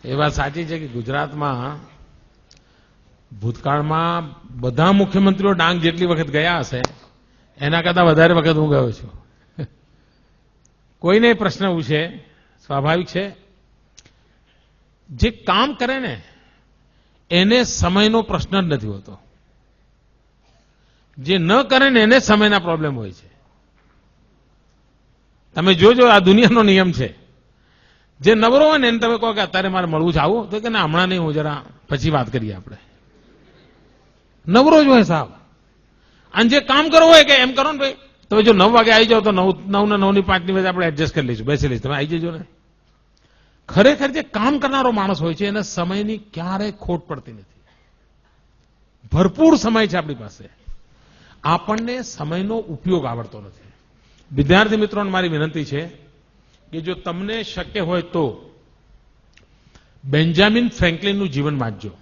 એ વાત સાચી છે કે ગુજરાતમાં ભૂતકાળમાં બધા મુખ્યમંત્રીઓ ડાંગ જેટલી વખત ગયા હશે એના કરતા વધારે વખત હું ગયો છું. કોઈને પ્રશ્ન પૂછે સ્વાભાવિક છે, જે કામ કરે ને એને સમયનો પ્રશ્ન જ નથી હોતો, જે ન કરે ને એને સમયના પ્રોબ્લેમ હોય છે. તમે જોજો, આ દુનિયાનો નિયમ છે. જે નવરો હોય ને એને તમે કહો કે અત્યારે મારે મળવું છે, આવું તો કે ના હમણાં નહીં, હું જરા પછી વાત કરીએ આપણે. નવરો જ હોય સાહેબ. અને જે કામ કરવું હોય કે એમ કરો ને ભાઈ, તમે જો 9 વાગે આવી જાઓ તો 9 ને 9 ની 5 ની વચ્ચે આપણે એડજસ્ટ કરી લઈશું, બેસી લઈશું, તમે આવી જજો ને. ખરેખર જે કામ કરનારો માણસ હોય છે એને સમયની ક્યારેય ખોટ પડતી નથી. ભરપૂર સમય છે આપણી પાસે, આપણને સમયનો ઉપયોગ આવડતો નથી. વિદ્યાર્થી મિત્રોને મારી વિનંતી છે કે જો તમને શક્ય હોય તો બેન્જામિન ફ્રેન્કલિનનું જીવન વાંચજો.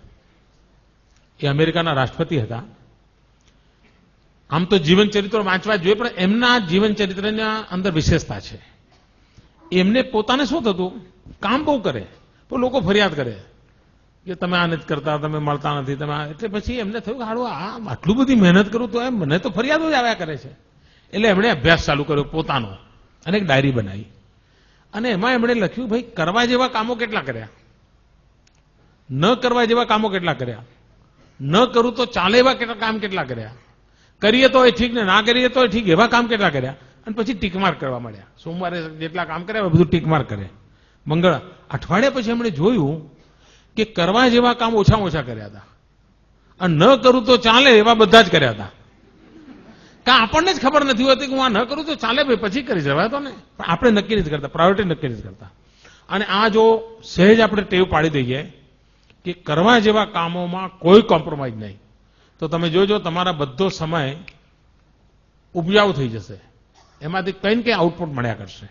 એ અમેરિકાના રાષ્ટ્રપતિ હતા. આમ તો જીવન ચરિત્રો વાંચવા જોઈએ, પણ એમના જીવન ચરિત્રના અંદર વિશેષતા છે. એમને પોતાને શું થતું, કામ બહુ કરે પણ લોકો ફરિયાદ કરે કે તમે આ નથી કરતા, તમે મળતા નથી, તમે એટલે પછી એમને થયું કે હારું આ આટલું બધી મહેનત કરું તો એમ મને તો ફરિયાદો જ આવ્યા કરે છે. એટલે એમણે અભ્યાસ ચાલુ કર્યો પોતાનો અને એક ડાયરી બનાવી અને એમાં એમણે લખ્યું, ભાઈ કરવા જેવા કામો કેટલા કર્યા, ન કરવા જેવા કામો કેટલા કર્યા, ન કરું તો ચાલે એવા કામ કેટલા કર્યા, કરીએ તો એ ઠીક ને ના કરીએ તો ઠીક એવા કામ કેટલા કર્યા. અને પછી ટીકમાર્ક કરવા માંડ્યા. સોમવારે જેટલા કામ કર્યા બધું ટીકમાર્ક કરે. અઠવાડિયા પછી એમણે જોયું કે કરવા જેવા કામ ઓછામાં ઓછા કર્યા હતા અને ન કરું તો ચાલે એવા બધા જ કર્યા હતા. કારણ આપણને જ ખબર નથી હોતી કે હું આ ન કરું તો ચાલે ભાઈ પછી કરી જવાય તો ને, પણ આપણે નક્કી નથી કરતા, પ્રાયોરિટી નક્કી નથી કરતા. અને આ જો સહેજ આપણે ટેવ પાડી દઈએ કે કરવા જેવા કામોમાં કોઈ કોમ્પ્રોમાઇઝ નહીં, તો તમે જોજો તમારા બધો સમય ઉપજાઉ થઈ જશે, એમાંથી કંઈ ને કંઈ આઉટપુટ મળ્યા કરશે.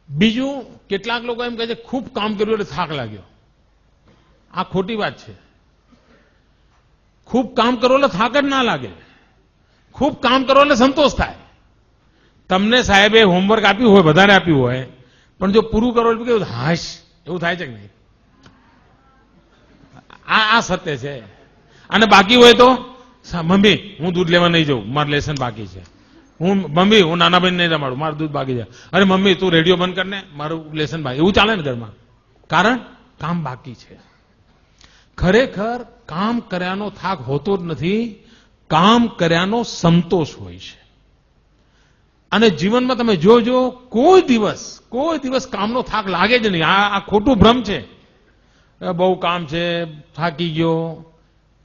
બીજું, કેટલાક લોકો એમ કહે છે ખૂબ કામ કર્યું એટલે થાક લાગ્યો. આ ખોટી વાત છે. ખૂબ કામ કરો એટલે થાક જ ના લાગે, ખૂબ કામ કરો એટલે સંતોષ થાય. તમને સાહેબે હોમવર્ક આપ્યું હોય, વધારે આપ્યું હોય, પણ જો પૂરું કરો એટલે કેવું હાશ એવું થાય છે કે નહીં? આ સત્ય છે. અને બાકી હોય તો મમ્મી હું દૂધ લેવા નહીં જાઉં, મારું લેસન બાકી છે. મમ્મી હું નાના બહેન નહીં રમાડું, મારું દૂધ બાકી છે. અરે મમ્મી તું રેડિયો બંધ કરને, મારું લેસન બાકી. એવું ચાલે ને ઘરમાં, કારણ કામ બાકી છે. ખરેખર કામ કર્યાનો થાક હોતો જ નથી, કામ કર્યાનો સંતોષ હોય છે. અને જીવનમાં તમે જોજો, કોઈ દિવસ કામનો થાક લાગે જ નહીં. આ ખોટું ભ્રમ છે. બહુ કામ છે, થાકી ગયો.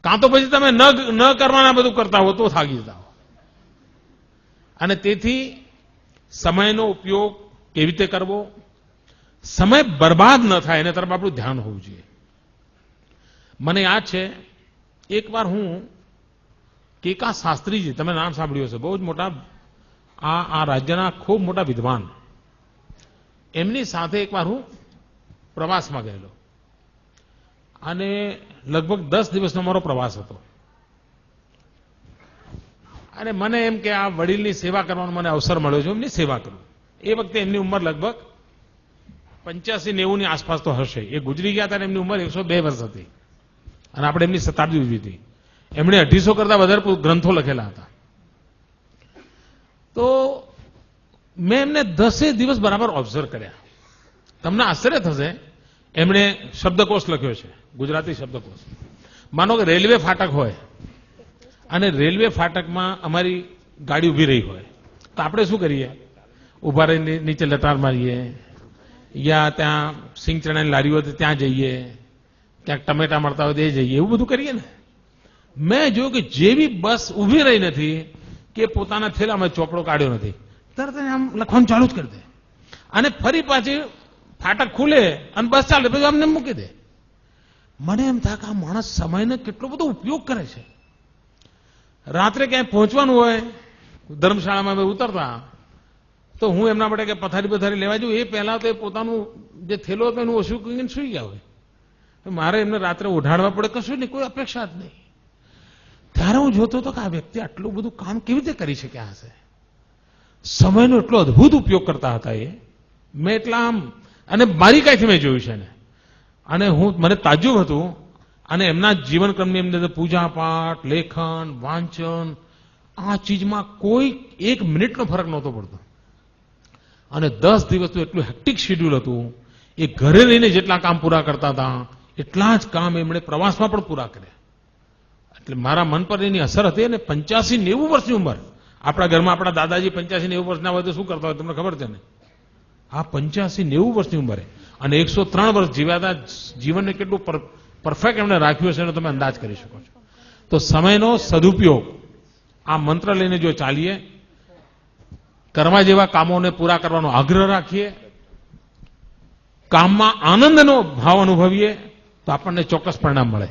કાં તો પછી તમે ન કરવાના બધું કરતા હો તો થાકી જતા હો. અને તેથી સમયનો ઉપયોગ કેવી રીતે કરવો, સમય બરબાદ ન થાય એના તરફ આપણું ધ્યાન હોવું જોઈએ. મને યાદ છે એકવાર હું કેકા શાસ્ત્રીજી, તમે નામ સાંભળ્યું હશે, બહુ જ મોટા આ રાજ્યના ખૂબ મોટા વિદ્વાન, એમની સાથે એકવાર હું પ્રવાસમાં ગયેલો અને લગભગ 10 દિવસનો મારો પ્રવાસ હતો. અને મને એમ કે આ વડીલની સેવા કરવાનો મને અવસર મળ્યો છે, એમની સેવા કરું. એ વખતે એમની ઉંમર લગભગ 85-90 ની આસપાસ તો હશે. એ ગુજરી ગયા હતા, એમની ઉંમર 102 વર્ષ હતી અને આપણે એમની શતાબ્દી ઉજવી હતી. એમણે 250 કરતા વધારે ગ્રંથો લખેલા હતા. તો મેં એમને 10 દિવસ બરાબર ઓબ્ઝર્વ કર્યા. તમને આશ્ચર્ય થશે, એમણે શબ્દકોશ લખ્યો છે, ગુજરાતી શબ્દકોશ. માનો કે રેલવે ફાટક હોય અને રેલવે ફાટકમાં અમારી ગાડી ઉભી રહી હોય, તો આપણે શું કરીએ? ઉભા રહીને નીચે લટાર મારીએ, યા ત્યાં સિંગ ચણાની લારી હોય તો ત્યાં જઈએ, ક્યાંક ટમેટા મળતા હોય તો એ જઈએ, એવું બધું કરીએ ને. મેં જોયું કે જેવી બસ ઉભી રહી નથી કે પોતાના થેલામાં ચોપડો કાઢ્યો નથી, તરત આમ લખવાનું ચાલુ જ કરી દે અને ફરી પાછી ફાટક ખુલે અને બસ ચાલે પછી અમને મૂકી દે. મને એમ થાય કે આ માણસ સમયનો કેટલો બધો ઉપયોગ કરે છે. રાત્રે ક્યાંય પહોંચવાનું હોય, ધર્મશાળામાં ઉતરતા, તો હું એમના માટે કે પથારી લેવા જઉં, એ પહેલા તો એ પોતાનું જે થેલો હતો એનું ઓછું કરીને સુઈ ગયા હોય. મારે એમને રાત્રે ઉઠાડવા પડે, કશું નહીં, કોઈ અપેક્ષા જ નહીં. ત્યારે હું જોતો હતો કે આ વ્યક્તિ આટલું બધું કામ કેવી રીતે કરી શક્યા હશે. સમયનો એટલો અદભુત ઉપયોગ કરતા હતા એ. મેં એટલા આમ અને બારીકાઈથી મેં જોયું છે એને. અને મને તાજ્જુબ હતું. અને એમના જીવનક્રમની અંદર પૂજા પાઠ, લેખન, વાંચન, આ ચીજમાં કોઈ 1 મિનિટનો ફરક નહોતો પડતો. અને 10 દિવસનું એટલું હેક્ટિક શેડ્યુલ હતું. એ ઘરે રહીને જેટલા કામ પૂરા કરતા હતા એટલા જ કામ એમણે પ્રવાસમાં પણ પૂરા કર્યા. એટલે મારા મન પર એની અસર હતી. અને 85-90 વર્ષની ઉંમર. આપણા ઘરમાં આપણા દાદાજી 85-90 વર્ષના હોય તો શું કરતા હોય તમને ખબર છે ને? આ 85-90 વર્ષની ઉંમરે અને 103 વર્ષ જીવ્યા હતા. જીવનને કેટલું પરફેક્ટ એમણે રાખ્યું હશે એનો તમે અંદાજ કરી શકો છો. તો સમયનો સદુપયોગ આ મંત્ર લઈને જો ચાલીએ, કરવા જેવા કામોને પૂરા કરવાનો આગ્રહ રાખીએ, કામમાં આનંદનો ભાવ અનુભવીએ તો આપણને ચોક્કસ પરિણામ મળે.